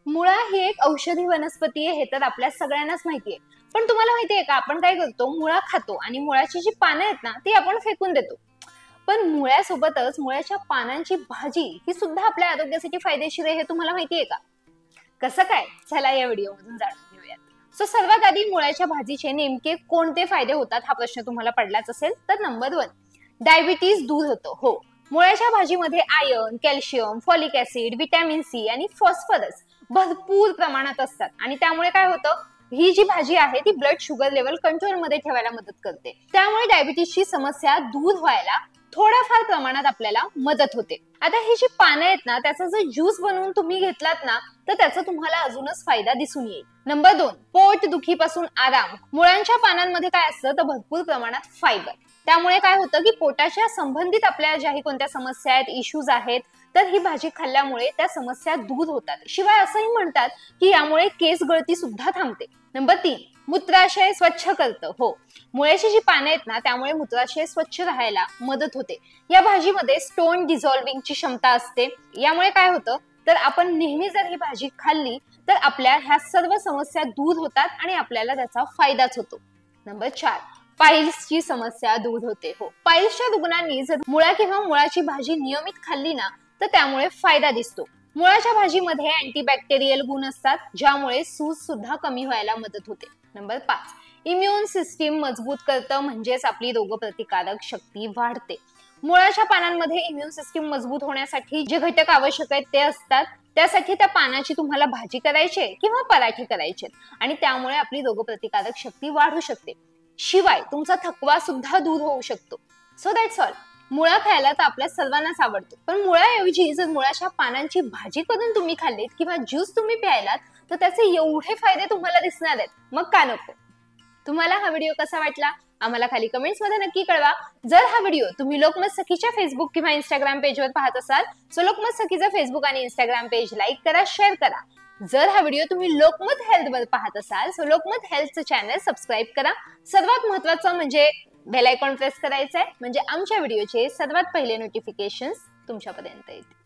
मुळा ही एक औषधी वनस्पती आहे हे तर आपल्या सगळ्यांनाच माहिती आहे. पण तुम्हाला माहिती आहे का आपण काय करतो, मुळा खातो आणि मुळाची जी पानं आहेत ना ती आपण फेकून देतो. पण मुळ्यासोबतच मुळ्याच्या पानांची भाजी ही सुद्धा आपल्या आरोग्यासाठी फायदेशीर आहे हे तुम्हाला माहिती आहे का? कसं काय? चला या व्हिडिओमधून जाणून घेऊयात. सर्वात आधी मुळ्याच्या भाजीचे नेमके कोणते फायदे होतात हा प्रश्न तुम्हाला पडलाच असेल. तर नंबर 1, डायबिटीज दूर होतो. हो, मुळ्याच्या भाजीमध्ये iron, calcium, folic acid, vitamin C आणि फॉस्फरस भरपूर प्रमाणात असतात आणि त्यामुळे काय होतं, ही जी भाजी आहे ती ब्लड शुगर लेवल कंट्रोलमध्ये ठेवायला मदत करते. त्यामुळे डायबिटीजची समस्या दूर व्हायला थोड्याफार प्रमाणात आपल्याला मदत होते. आता ही जी पानं आहेत ना त्याचा जर ज्यूस बनवून तुम्ही घेतलात ना तर त्याचा तुम्हाला अजूनच फायदा दिसून येईल. नंबर 2, पोट दुखीपासून आराम. मुळांच्या पानांमध्ये काय असतं तर भरपूर प्रमाणात फायबर. त्यामुळे काय होतं की पोटाच्या संबंधित आपल्या ज्याही कोणत्या समस्या आहेत, इश्यूज आहेत, तर ही भाजी खाल्ल्यामुळे त्या समस्या दूर होतात. शिवाय असंही म्हणतात की यामुळे केस गळती सुद्धा थांबते. नंबर 3, मूत्राशय स्वच्छ करतं. हो, मुळ्याची जी पानं आहेत ना त्यामुळे मूत्राशय स्वच्छ राहायला मदत होते. या भाजीमध्ये स्टोन डिझॉल्विंगची क्षमता असते. यामुळे काय होतं तर आपण नेहमी जर ही भाजी खाल्ली तर आपल्या ह्या सर्व समस्या दूर होतात आणि आपल्याला त्याचा फायदाच होतो. नंबर 4, पाईल्सची समस्या दूर होते. हो, पाईल्सच्या रुग्णांनी जर मुळा किंवा मुळाची भाजी नियमित खाल्ली ना तर त्यामुळे फायदा दिसतो. मुळाच्या भाजीमध्ये अँटीबॅक्टेरियल गुण असतात ज्यामुळे सूज सुद्धा कमी व्हायला मदत होते. नंबर 5, इम्युन सिस्टीम मजबूत करतं म्हणजेच आपली रोगप्रतिकारक शक्ती वाढते. मुळाच्या पानांमध्ये इम्युन सिस्टीम मजबूत होण्यासाठी जे घटक आवश्यक आहेत ते असतात. त्यासाठी त्या पानाची तुम्हाला भाजी करायची किंवा पराठे करायचे आणि त्यामुळे आपली रोगप्रतिकारक शक्ती वाढू शकते. शिवाय तुमचा थकवा सुद्धा दूर होऊ शकतो. So that's all. मुळा खायला तर आपल्या सर्वांनाच आवडतो, पण मुळाऐवजी जर मुळाच्या पानांची भाजी करून तुम्ही खाल्लीत किंवा ज्यूस तुम्ही प्यायलात तर त्याचे एवढे फायदे तुम्हाला दिसणार आहेत, मग का नको. तुम्हाला हा व्हिडिओ कसा वाटला आम्हाला खाली कमेंट्स मध्ये नक्की कळवा. जर हा व्हिडिओ तुम्ही लोकमत सखीच्या फेसबुक किंवा इंस्टाग्राम पेजवर पाहत असाल सो लोकमत सखीचं फेसबुक आणि इंस्टाग्राम पेज लाईक करा, शेअर करा. जर हा व्हिडिओ तुम्ही लोकमत हेल्थ वर पाहत असाल सो लोकमत हेल्थचं चॅनल सबस्क्राईब करा. सर्वात महत्त्वाचं म्हणजे बेल आयकॉन प्रेस करायचं आहे म्हणजे आमच्या व्हिडिओचे सर्वात पहिले नोटिफिकेशन्स तुमच्यापर्यंत येतील.